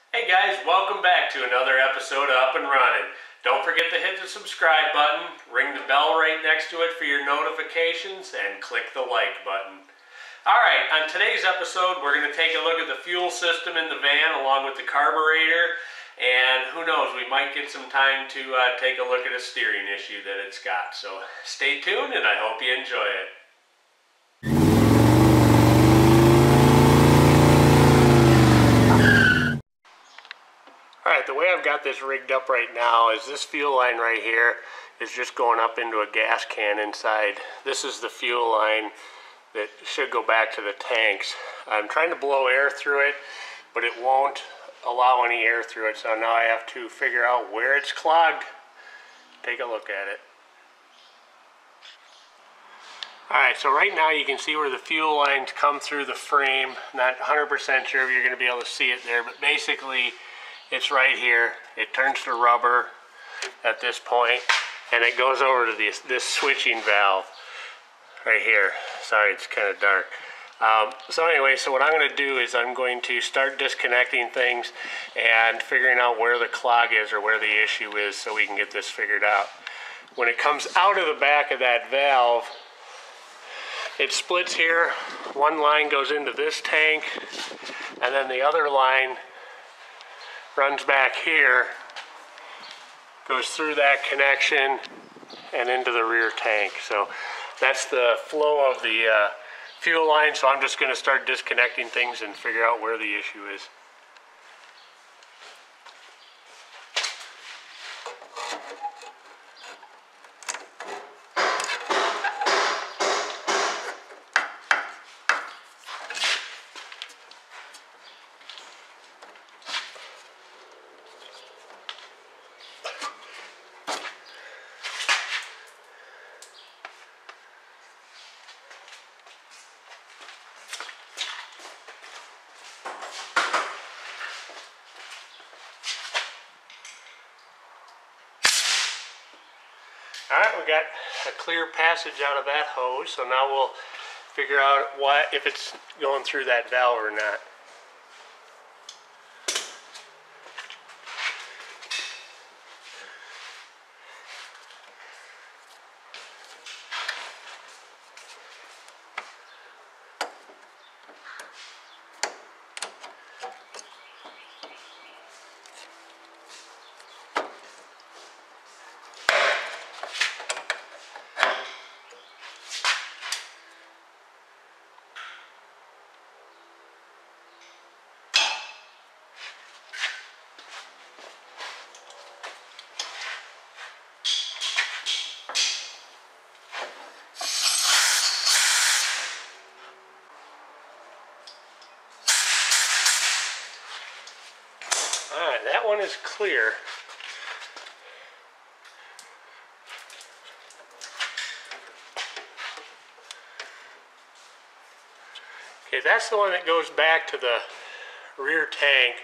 Hey guys, welcome back to another episode of Up-N-Runnin. Don't forget to hit the subscribe button, ring the bell right next to it for your notifications, and click the like button. Alright, on today's episode we're going to take a look at the fuel system in the van along with the carburetor, and who knows, we might get some time to take a look at a steering issue that it's got. So stay tuned and I hope you enjoy it. Alright, the way I've got this rigged up right now is this fuel line right here is just going up into a gas can inside. This is the fuel line that should go back to the tanks. I'm trying to blow air through it, but it won't allow any air through it, so now I have to figure out where it's clogged. Take a look at it. Alright, so right now you can see where the fuel lines come through the frame. Not 100% sure if you're going to be able to see it there, but basically it's right here. It turns to rubber at this point, and it goes over to this switching valve right here. Sorry, it's kind of dark. So anyway, so what I'm going to do is I'm going to start disconnecting things and figuring out where the clog is or where the issue is so we can get this figured out. When it comes out of the back of that valve, it splits here. One line goes into this tank, and then the other line runs back here, goes through that connection and into the rear tank. So that's the flow of the fuel line. So I'm just going to start disconnecting things and figure out where the issue is. Alright, we got a clear passage out of that hose, so now we'll figure out if it's going through that valve or not. Alright, that one is clear. Okay, that's the one that goes back to the rear tank.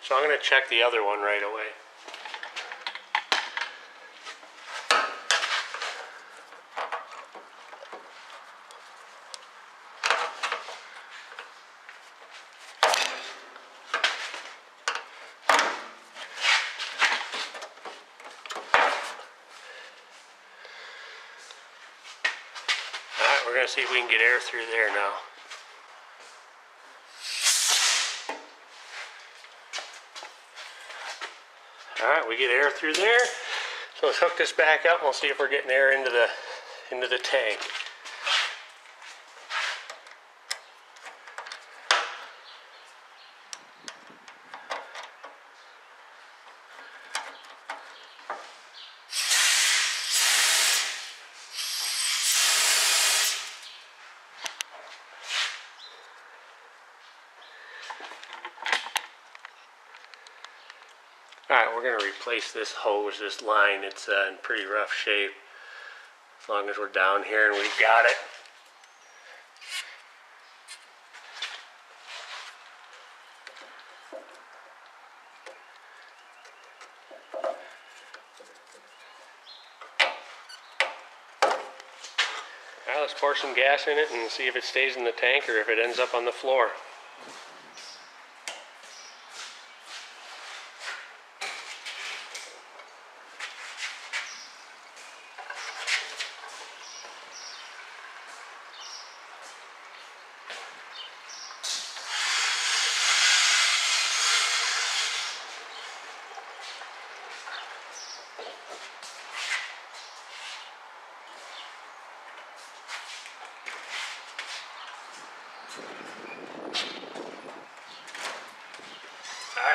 So I'm going to check the other one right away. We're going to see if we can get air through there now. Alright, we get air through there. So let's hook this back up and we'll see if we're getting air into the tank. Alright, we're going to replace this hose, this line. It's in pretty rough shape. As long as we're down here and we've got it. Alright, let's pour some gas in it and see if it stays in the tank or if it ends up on the floor.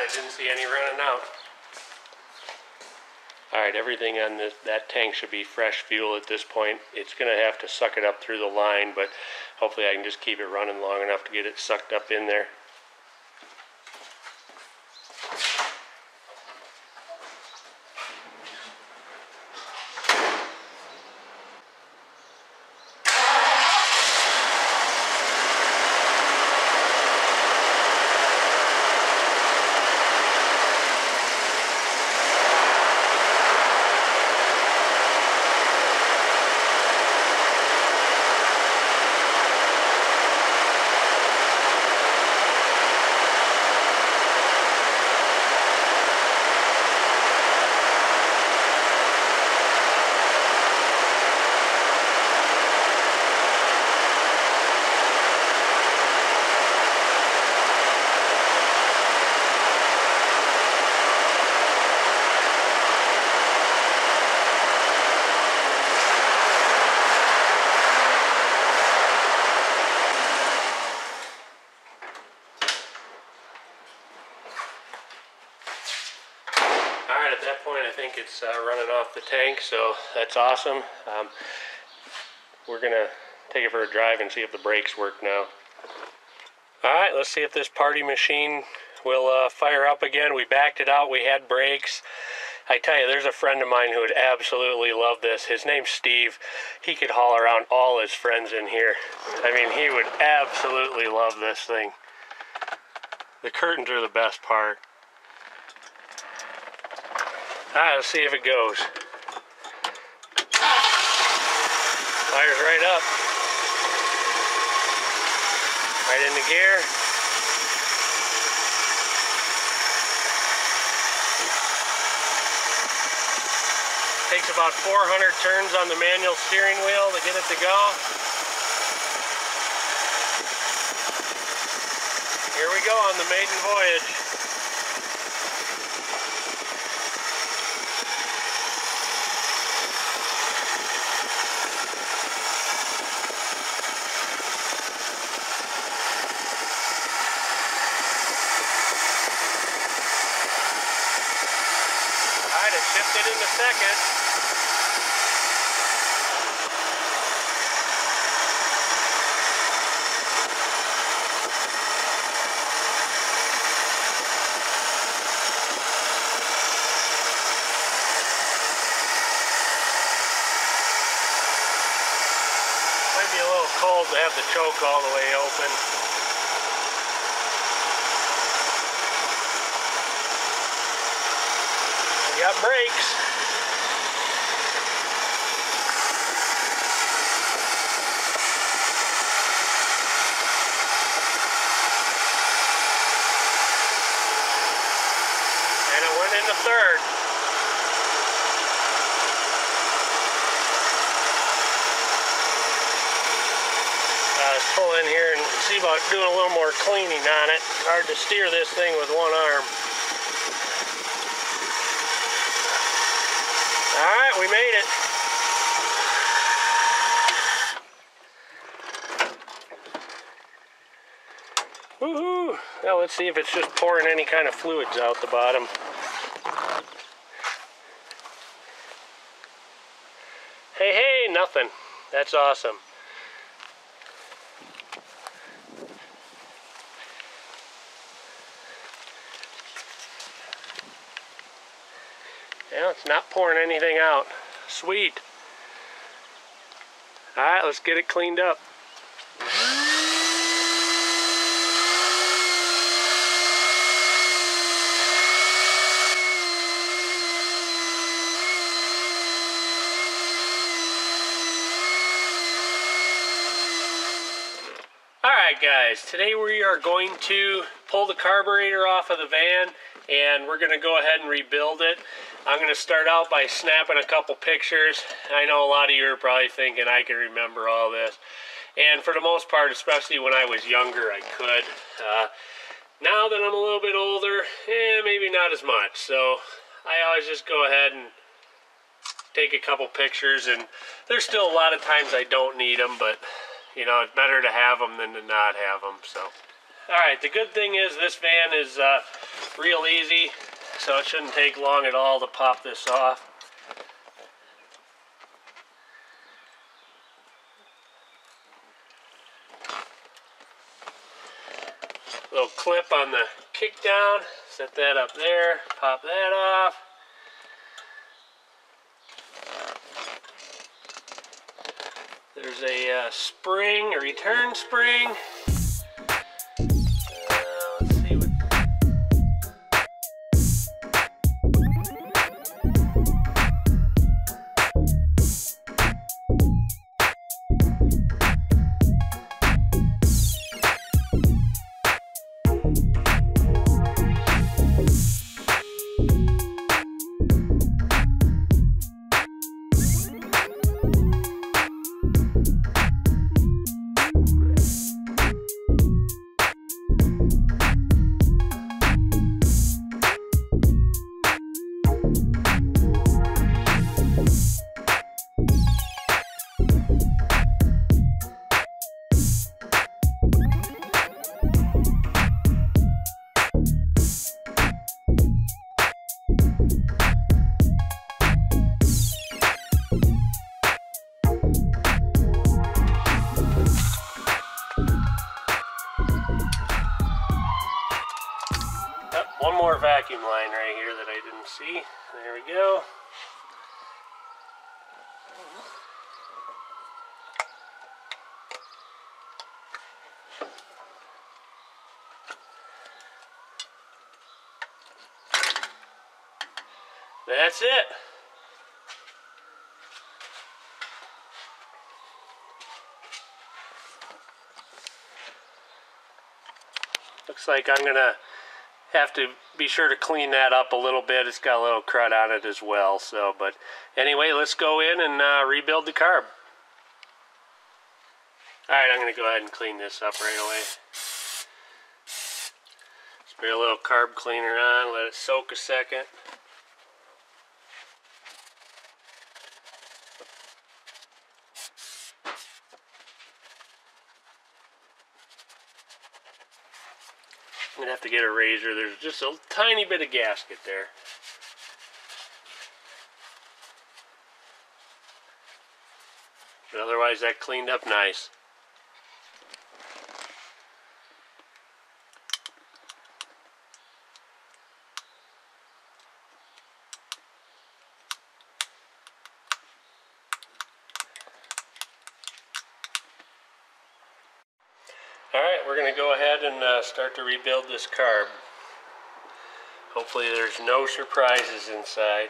I didn't see any running out. Alright, everything on that tank should be fresh fuel at this point. It's going to have to suck it up through the line, but hopefully I can just keep it running long enough to get it sucked up in there. At that point I think it's running off the tank, so that's awesome. We're gonna take it for a drive and see if the brakes work now. Alright, let's see if this party machine will fire up again. We backed it out, we had brakes. I tell you, there's a friend of mine who would absolutely love this. His name's Steve. He could haul around all his friends in here. I mean, he would absolutely love this thing. The curtains are the best part. Alright, let's see if it goes. Fires right up. Right into gear. Takes about 400 turns on the manual steering wheel to get it to go. Here we go on the maiden voyage. Shifted in a second. Might be a little cold to have the choke all the way open. Got brakes. And it went into third. Let's pull in here and see about doing a little more cleaning on it. Hard to steer this thing with one arm. Alright, we made it. Woohoo! Now let's see if it's just pouring any kind of fluids out the bottom. Hey, nothing. That's awesome. Yeah, it's not pouring anything out. Sweet. Alright, let's get it cleaned up. Alright guys, today we are going to pull the carburetor off of the van and we're going to go ahead and rebuild it. I'm going to start out by snapping a couple pictures. I know a lot of you are probably thinking I can remember all this. And for the most part, especially when I was younger, I could. Now that I'm a little bit older, maybe not as much. So I always just go ahead and take a couple pictures. And there's still a lot of times I don't need them, but you know, it's better to have them than to not have them. So, all right, the good thing is this van is real easy, so it shouldn't take long at all to pop this off. Little clip on the kick down, set that up there, pop that off. There's a spring, a return spring. Let's see what... One more vacuum line right here that I didn't see. There we go. That's it. Looks like I'm gonna have to be sure to clean that up a little bit. It's got a little crud on it as well. So, but anyway, let's go in and rebuild the carb. All right, I'm gonna go ahead and clean this up right away. Spray a little carb cleaner on, let it soak a second. I'm going to have to get a razor. There's just a tiny bit of gasket there. But otherwise that cleaned up nice. Alright, we're going to go ahead and start to rebuild this carb. Hopefully there's no surprises inside.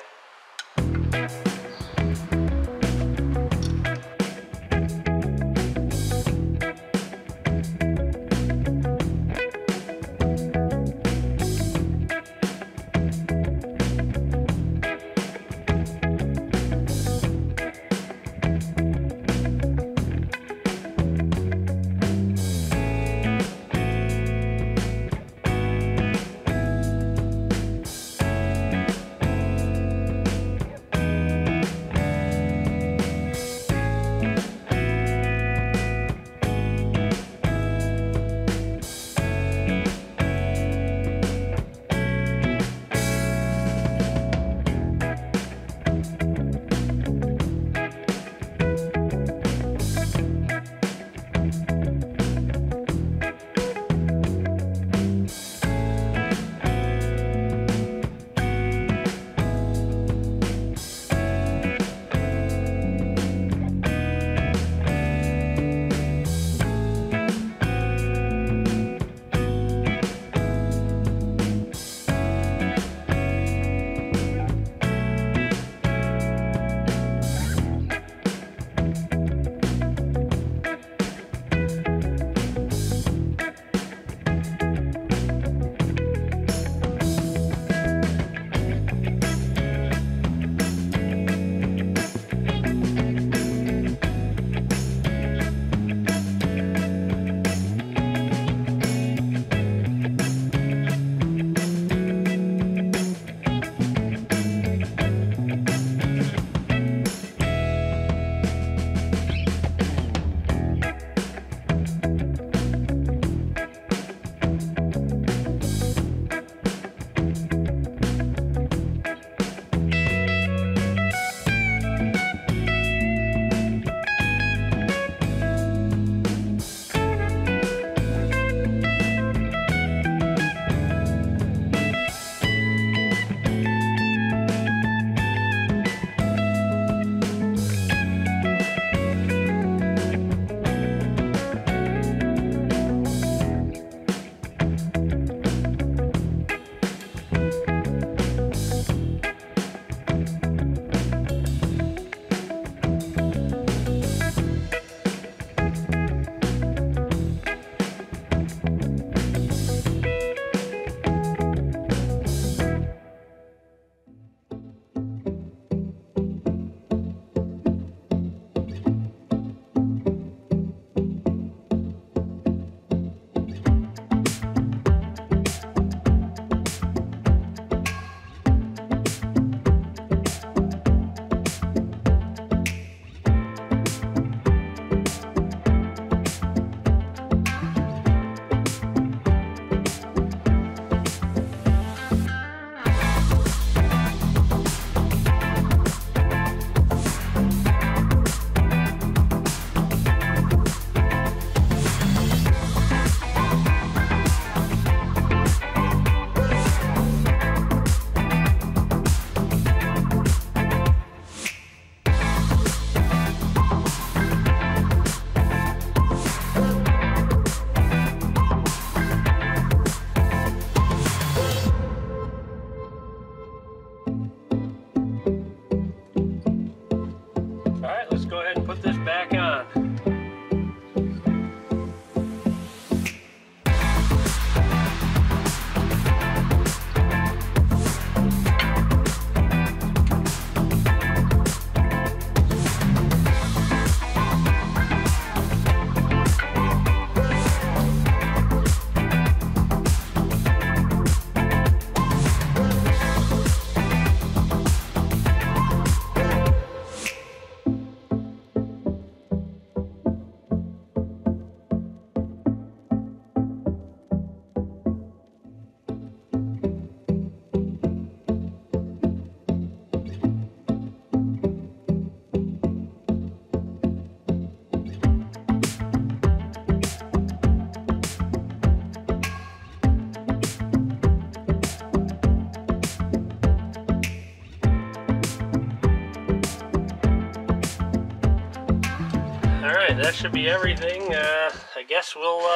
that should be everything. I guess we'll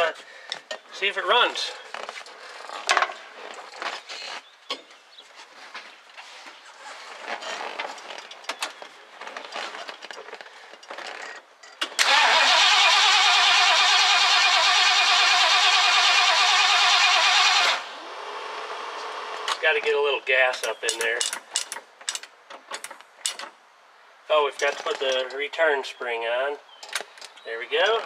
see if it runs. Got to get a little gas up in there. Oh, we've got to put the return spring on. There we go.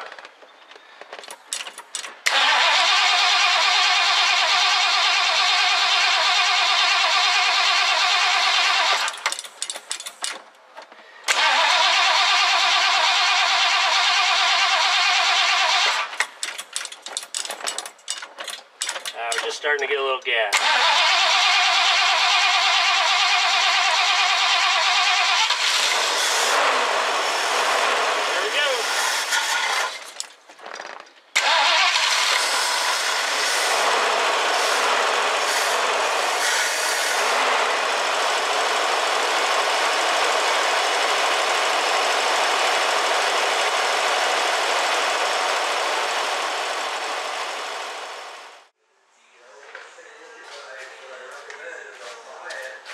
We're just starting to get a little gas.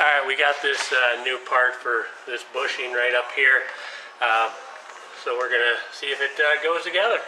Alright, we got this new part for this bushing right up here, so we're going to see if it goes together.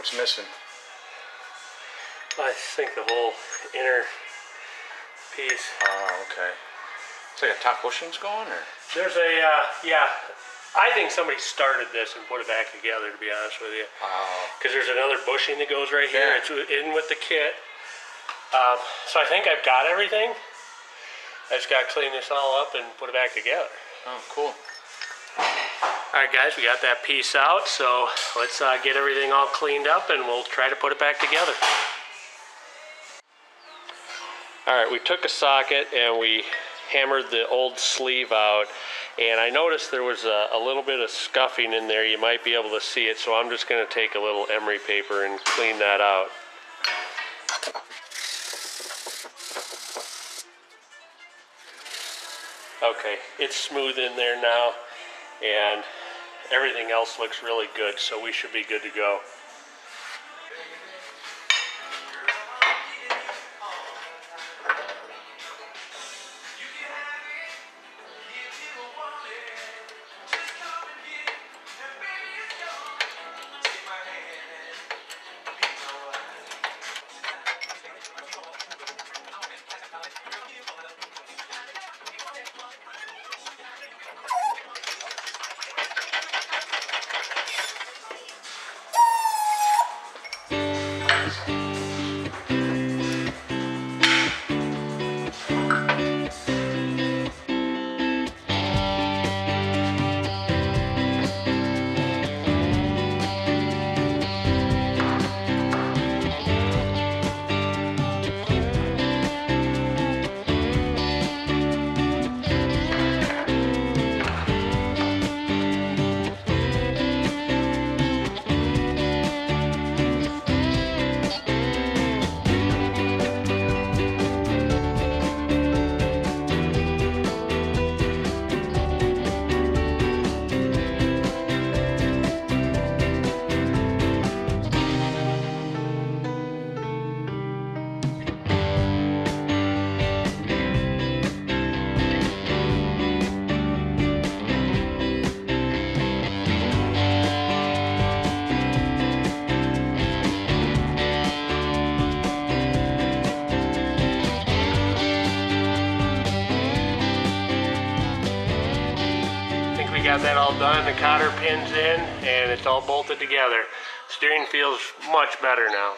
What's missing? I think the whole inner piece. Oh, okay. It's like a top bushing's going, or? There's a, yeah. I think somebody started this and put it back together, to be honest with you. Because there's another bushing that goes right here. Yeah. It's in with the kit. So I think I've got everything. I just got to clean this all up and put it back together. Oh, cool. Alright guys, we got that piece out, so let's get everything all cleaned up and we'll try to put it back together. Alright, we took a socket and we hammered the old sleeve out, and I noticed there was a little bit of scuffing in there. You might be able to see it, so I'm just going to take a little emery paper and clean that out. Okay, it's smooth in there now, and everything else looks really good, so we should be good to go. got that all done. The cotter pin's in and it's all bolted together. Steering feels much better now.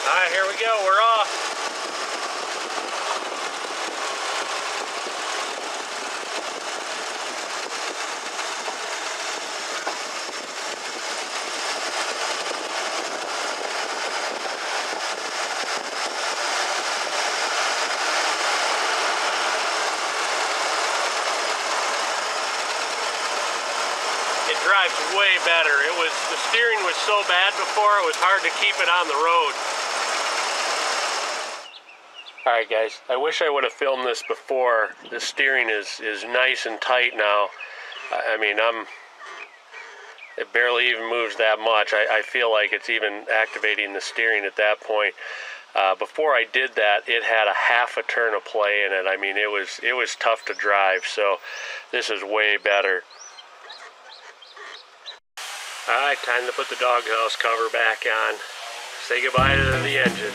All right, here we go, we're off. Drives way better. The steering was so bad before, it was hard to keep it on the road. Alright guys, I wish I would have filmed this before. The steering is nice and tight now. I mean, it barely even moves that much. I feel like it's even activating the steering at that point. Before I did that, it had a half a turn of play in it. I mean, it was tough to drive, so this is way better. Alright, time to put the doghouse cover back on. Say goodbye to the engine.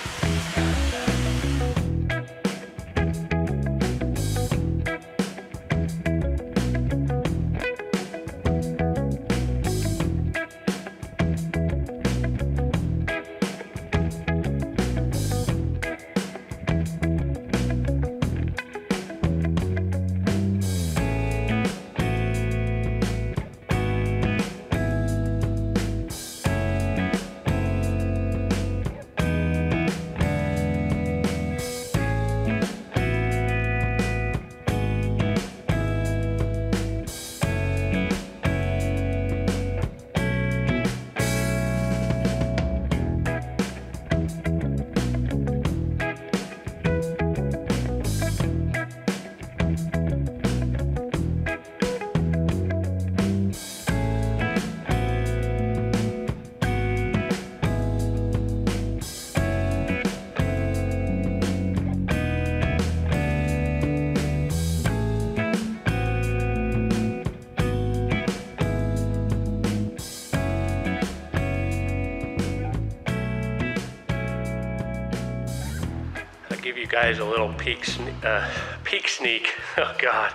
Give you guys a little peek sneak, oh god,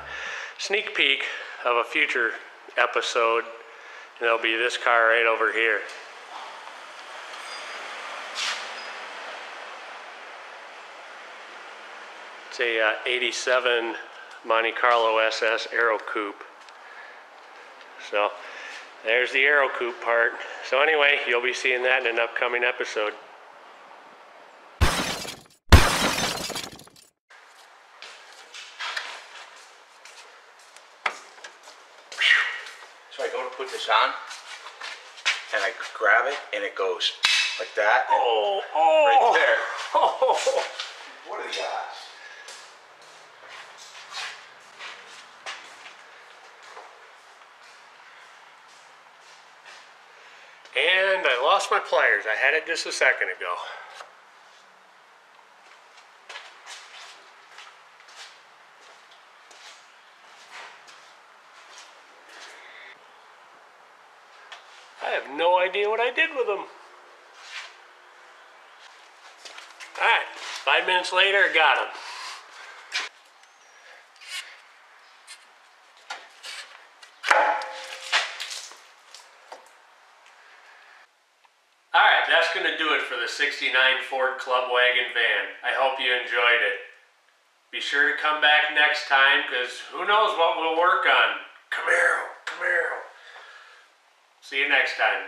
sneak peek of a future episode, and it'll be this car right over here. It's a 87 Monte Carlo SS Aero Coupe. So there's the Aero Coupe part. So anyway, you'll be seeing that in an upcoming episode. So I go to put this on, and I grab it, and it goes like that. Oh, right there. Oh. What are the odds? And I lost my pliers. I had it just a second ago. I have no idea what I did with them. Alright, 5 minutes later, I got them. Alright, that's going to do it for the 69 Ford Club Wagon van. I hope you enjoyed it. Be sure to come back next time, because who knows what we'll work on. Camaro, Camaro. See you next time.